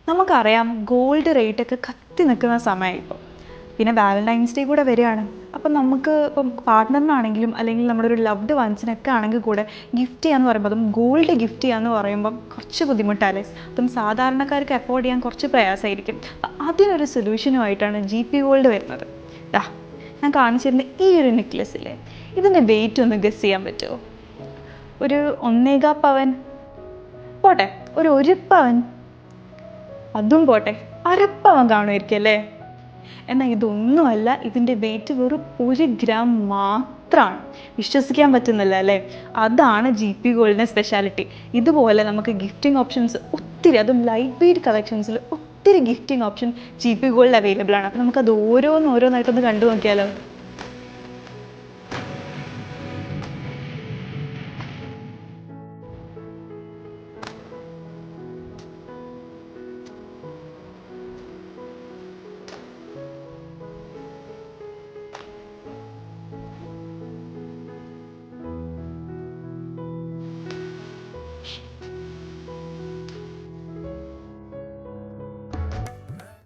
നമുക്കറിയാം ഗോൾഡ് റേറ്റൊക്കെ കത്തി നിൽക്കുന്ന സമയം ഇപ്പോൾ. പിന്നെ വാലന്റൈൻസ് ഡേ കൂടെ വരികയാണ്. അപ്പം നമുക്ക് ഇപ്പം പാർട്ട്ണറിനാണെങ്കിലും അല്ലെങ്കിൽ നമ്മുടെ ഒരു ലവ്ഡ് വൺസിനൊക്കെ ആണെങ്കിൽ കൂടെ ഗിഫ്റ്റ് ചെയ്യാന്ന് പറയുമ്പോൾ അതും ഗോൾഡ് ഗിഫ്റ്റ് ചെയ്യാന്ന് പറയുമ്പം കുറച്ച് ബുദ്ധിമുട്ടല്ലേ. അതും സാധാരണക്കാർക്ക് അഫോർഡ് ചെയ്യാൻ കുറച്ച് പ്രയാസമായിരിക്കും. അതിനൊരു സൊല്യൂഷനുമായിട്ടാണ് GP ഗോൾഡ് വരുന്നത്. ഞാൻ കാണിച്ചിരുന്ന ഈ ഒരു നെക്ലസ്സില്ലേ, ഇതിൻ്റെ വെയിറ്റ് ഒന്ന് ഗസ് ചെയ്യാൻ പറ്റുമോ? ഒരു 1.25 പവൻ പോട്ടെ, ഒരു 1 പവൻ, അതും പോട്ടെ, 1/2 പവൻ കാണുമായിരിക്കും അല്ലേ? എന്നാൽ ഇതൊന്നുമല്ല, ഇതിൻ്റെ വെയിറ്റ് വെറും 1 ഗ്രാം മാത്രമാണ്. വിശ്വസിക്കാൻ പറ്റുന്നില്ല അല്ലേ? അതാണ് GP ഗോൾഡിൻ്റെ സ്പെഷ്യാലിറ്റി. ഇതുപോലെ നമുക്ക് ഗിഫ്റ്റിംഗ് ഓപ്ഷൻസ് ഒത്തിരി, അതും ലൈറ്റ് വെയ്റ്റ് കളക്ഷൻസിൽ ഒത്തിരി gifting option GP gold available ആണ്. അപ്പോൾ നമുക്കത് ഓരോന്നായിട്ടൊന്ന് കണ്ടു നോക്കിയാലോ?